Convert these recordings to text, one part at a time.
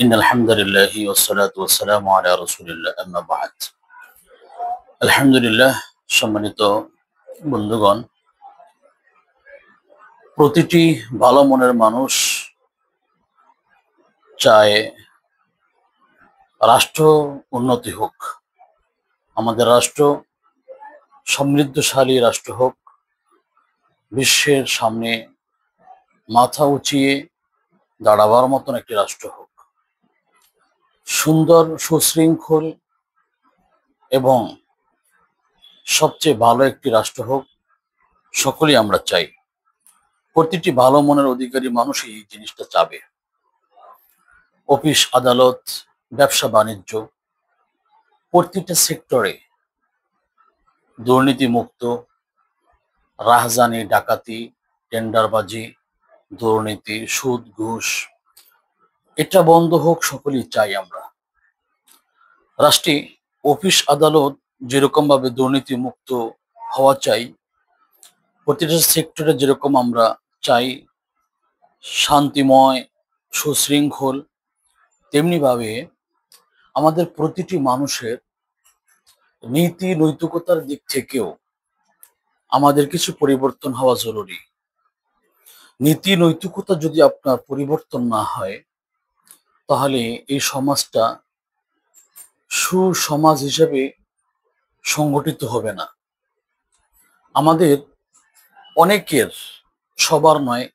إن الحمد لله والصلاة والسلام على رسول الله أما بعد আলহামদুলিল্লাহ সম্মানিত বন্ধুগণ, প্রতিটি ভালো মনের মানুষ চায় রাষ্ট্র উন্নতি হোক, আমাদের রাষ্ট্র সমৃদ্ধশালী রাষ্ট্র হোক, বিশ্বের সামনে মাথা উঁচিয়ে দাঁড়াবার মতন একটি রাষ্ট্র হোক, সুন্দর সুশৃঙ্খল এবং সবচেয়ে ভালো একটি রাষ্ট্র হোক, সকলেই আমরা চাই। প্রতিটি ভালো মনের অধিকারী মানুষই এই জিনিসটা চাবে। অফিস আদালত, ব্যবসা বাণিজ্য, প্রতিটা সেক্টরে দুর্নীতি মুক্ত, রাহাজানি, ডাকাতি, টেন্ডারবাজি, দুর্নীতি, সুদ, ঘুষ এটা বন্ধ হোক, সকলেই চাই আমরা। রাষ্ট্রে অফিস আদালত যেরকম ভাবে দুর্নীতি মুক্ত হওয়া চাই, প্রতিটা সেক্টরে যেরকম আমরা চাই শান্তিময় সুশৃঙ্খল, তেমনি ভাবে আমাদের প্রতিটি মানুষের নীতি নৈতিকতার দিক থেকেও আমাদের কিছু পরিবর্তন হওয়া জরুরি। নীতি নৈতিকতা যদি আপনার পরিবর্তন না হয়, তাহলে এই সমাজটা সুসমাজ হিসেবে সংগঠিত হবে না। আমাদের অনেকের, সবার নয়,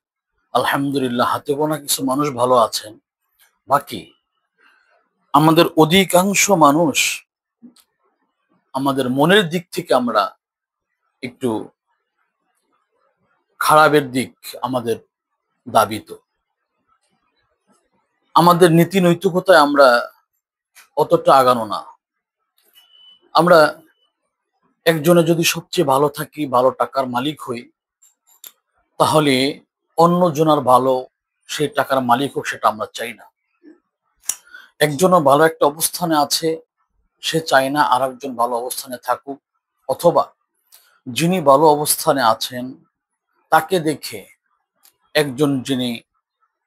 আলহামদুলিল্লাহ হাতে গোনা কিছু মানুষ ভালো আছেন, বাকি আমাদের অধিকাংশ মানুষ আমাদের মনের দিক থেকে আমরা একটু খারাপের দিক আমাদের দাবিত। আমাদের নীতি নৈতিকতায় আমরা অতটা আগানো না। আমরা একজনে যদি সবচেয়ে ভালো থাকি, ভালো টাকার মালিক হই, তাহলে অন্য জনের ভালো, সে টাকার মালিক হোক, সেটা আমরা চাই না। একজনও ভালো একটা অবস্থানে আছে, সে চায় না আর একজন ভালো অবস্থানে থাকুক, অথবা যিনি ভালো অবস্থানে আছেন তাকে দেখে একজন যিনি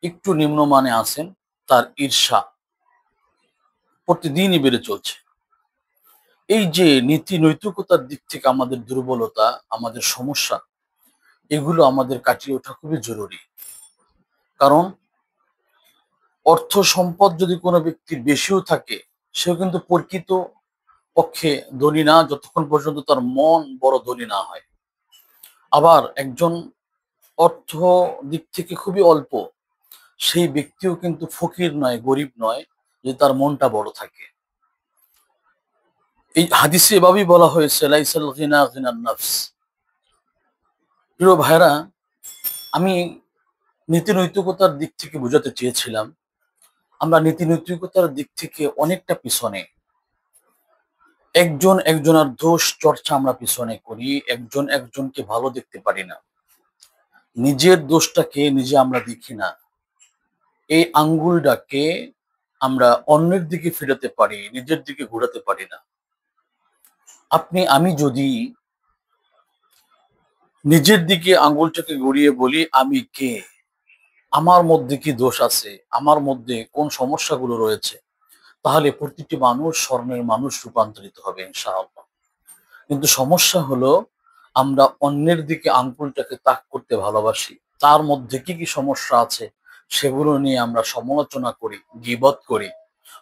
একটু নিম্নমানে আছেন তার ঈর্ষা প্রতিদিনই বেড়ে চলছে। এই যে নীতি নৈতিকতার দিক থেকে আমাদের দুর্বলতা, আমাদের সমস্যা, এগুলো আমাদের কাটিয়ে ওঠা খুবই জরুরি। কারণ অর্থ সম্পদ যদি কোনো ব্যক্তির বেশিও থাকে, সেও কিন্তু প্রকৃত পক্ষে ধনী না, যতক্ষণ পর্যন্ত তার মন বড় ধনী না হয়। আবার একজন অর্থ দিক থেকে খুবই অল্প, সেই ব্যক্তিও কিন্তু ফকির নয়, গরিব নয়, যে তার মনটা বড় থাকে। এই হাদিসে এভাবেই বলা হয়েছে, লাইসাল গিনা গিনান নাফস। প্রিয় ভাইরা, আমি নীতি নৈতিকতার দিক থেকে বোঝাতে চেয়েছিলাম, আমরা নীতি নৈতিকতার দিক থেকে অনেকটা পিছনে। একজন একজনের দোষ চর্চা আমরা পিছনে করি, একজন একজনকে ভালো দেখতে পারি না, নিজের দোষটাকে নিজে আমরা দেখি না। এই আঙ্গুলটাকে আমরা অন্যের দিকে ফেরাতে পারি, নিজের দিকে ঘোরাতে পারি না। আমি যদি নিজের দিকে আঙ্গুলটাকে ঘুরিয়ে বলি আমি কে, আমার মধ্যে কি দোষ আছে, আমার মধ্যে কোন সমস্যাগুলো রয়েছে, তাহলে প্রতিটি মানুষ স্বর্ণের মানুষ রূপান্তরিত হবে ইনশাআল্লাহ। কিন্তু সমস্যা হলো, আমরা অন্যের দিকে আঙ্গুলটাকে তাক করতে ভালোবাসি, তার মধ্যে কি কি সমস্যা আছে সেগুলো নিয়ে আমরা সমালোচনা করি, গীবত করি,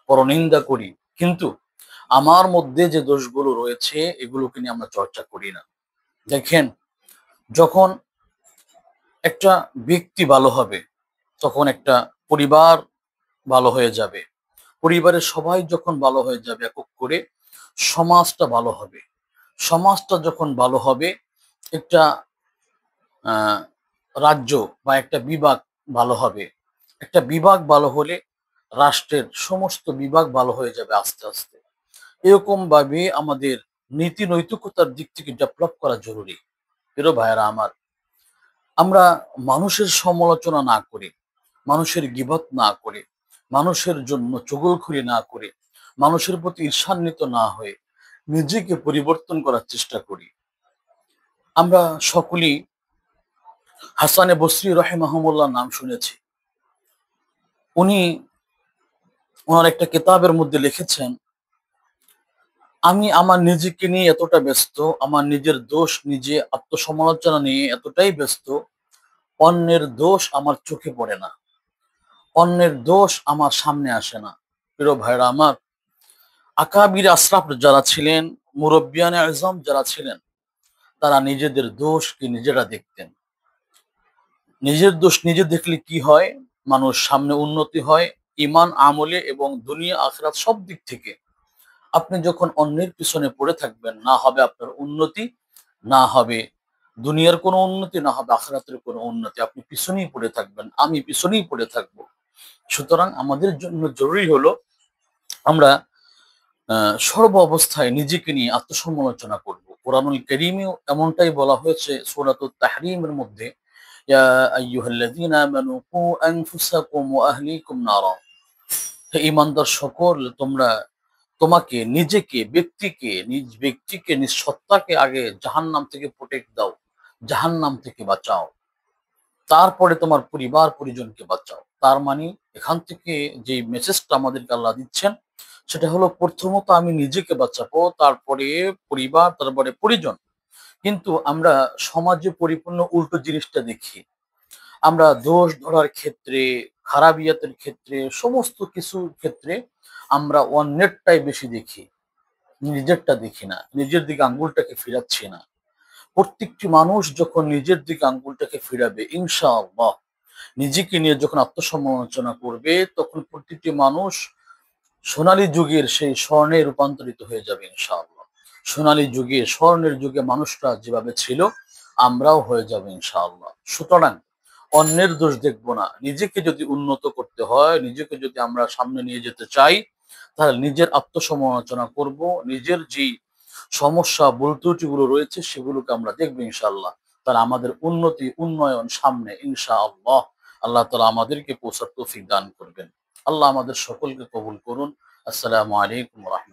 পরনিন্দা করি, কিন্তু আমার মধ্যে যে দোষগুলো রয়েছে এগুলোকে নিয়ে আমরা চর্চা করি না। দেখেন, যখন একটা ব্যক্তি ভালো হবে, তখন একটা পরিবার ভালো হয়ে যাবে, পরিবারের সবাই যখন ভালো হয়ে যাবে একক করে, সমাজটা ভালো হবে, সমাজটা যখন ভালো হবে, একটা রাজ্য বা একটা বিভাগ ভালো হবে, একটা বিভাগ ভালো হলে রাষ্ট্রের সমস্ত বিভাগ ভালো হয়ে যাবে আস্তে আস্তে। এরকম ভাবে আমাদের নীতি নৈতিকতার দিক থেকে ডেভেলপ করা জরুরি। প্রিয় ভাইয়েরা আমার, আমরা মানুষের সমালোচনা না করে, মানুষের গীবত না করে, মানুষের জন্য চুগলখড়ি না করে, মানুষের প্রতি ঈর্ষান্বিত না হয়ে নিজেকে পরিবর্তন করার চেষ্টা করি। আমরা সকলেই হাসানে বসরি রহিমাহুল্লাহ নাম শুনেছি। উনি ওনার একটা কিতাবের মধ্যে লিখেছেন, আমি আমার নিজেকে নিয়ে এতটা ব্যস্ত, আমার নিজের দোষ নিজে আত্মসমালোচনা নিয়ে এতটাই ব্যস্ত, অন্যের দোষ আমার চোখে পড়ে না, অন্যের দোষ আমার সামনে আসে না। প্রিয় ভাইরা আমার, আকাবির আশরাফ যারা ছিলেন, মুরব্বিয়ানে আজম যারা ছিলেন, তারা নিজেদের দোষকে নিজেরা দেখতেন। নিজের দোষ নিজে দেখলে কি হয়? মানুষ সামনে উন্নতি হয়, ইমান আমলে এবং দুনিয়া আখিরাত সব দিক থেকে। আপনি যখন অন্যের পিছনে পড়ে থাকবেন, না হবে আপনার উন্নতি, না হবে দুনিয়ার কোনো উন্নতি, না হবে আখিরাতের কোনো উন্নতি। আপনি পিছনেই পড়ে থাকবেন, আমি পিছনেই পড়ে থাকবো। সুতরাং আমাদের জন্য জরুরি হলো আমরা সর্ব অবস্থায় নিজেকে নিয়ে আত্মসমালোচনা করব। কোরআনুল কারীমেও এমনটাই বলা হয়েছে সূরাতুত তাহরীমের মধ্যে, ইয়া আইয়ুহাল্লাযীনা আমানু কু আনফুসাকুম ওয়া আহলিকুম নারা। হে ঈমানদার সকল, তোমরা তোমাকে, নিজেকে, ব্যক্তিকে, নিজ ব্যক্তিকে, নিজ সত্তাকে আগে জাহান্নাম থেকে প্রোটেক্ট দাও, জাহান্নাম থেকে বাঁচাও। তারপরে তোমার পরিবার পরিজনকে বাঁচাও। তার মানে এখান থেকে যে মেসেজটা আমাদেরকে আল্লাহ দিচ্ছেন, সেটা হলো প্রথমত আমি নিজেকে বাঁচাবো, তারপরে পরিবার, তারপরে পরিজন। কিন্তু আমরা সমাজে পরিপূর্ণ উল্টো জিনিসটা দেখি। আমরা দোষ ধরার ক্ষেত্রে, খারাপিয়াতের ক্ষেত্রে, সমস্ত কিছুর ক্ষেত্রে আমরা অন্যেরটাই বেশি দেখি, নিজেরটা দেখি না, নিজের দিকে আঙ্গুলটাকে ফিরাচ্ছি না। প্রত্যেকটি মানুষ যখন নিজের দিকে আঙ্গুলটাকে ফিরাবে, ইনশাআল্লাহ নিজেকে নিয়ে যখন আত্মসমালোচনা করবে, তখন প্রতিটি মানুষ সোনালী যুগের সেই স্বর্ণে রূপান্তরিত হয়ে যাবে ইনশাআল্লাহ। সোনালী যুগে, স্বর্ণের যুগে মানুষরা যেভাবে ছিল, আমরাও হয়ে যাব ইনশাআল্লাহ। সুতরাং অন্যের দোষ দেখবো না। নিজেকে যদি উন্নত করতে হয়, নিজেকে যদি আমরা সামনে নিয়ে যেতে চাই, তাহলে নিজের আত্মসমালোচনা করব। নিজের যেই সমস্যা, ভুল ত্রুটিগুলো রয়েছে সেগুলোকে আমরা দেখবো ইনশাআল্লাহ। তাহলে আমাদের উন্নতি, উন্নয়ন সামনে ইনশাআল্লাহ। আল্লাহ তাআলা আমাদেরকে পৌঁছার তৌফিক দান করবেন। আল্লাহ আমাদের সকলকে কবুল করুন। আসসালামু আলাইকুম ওয়া রাহমাতুল্লাহ।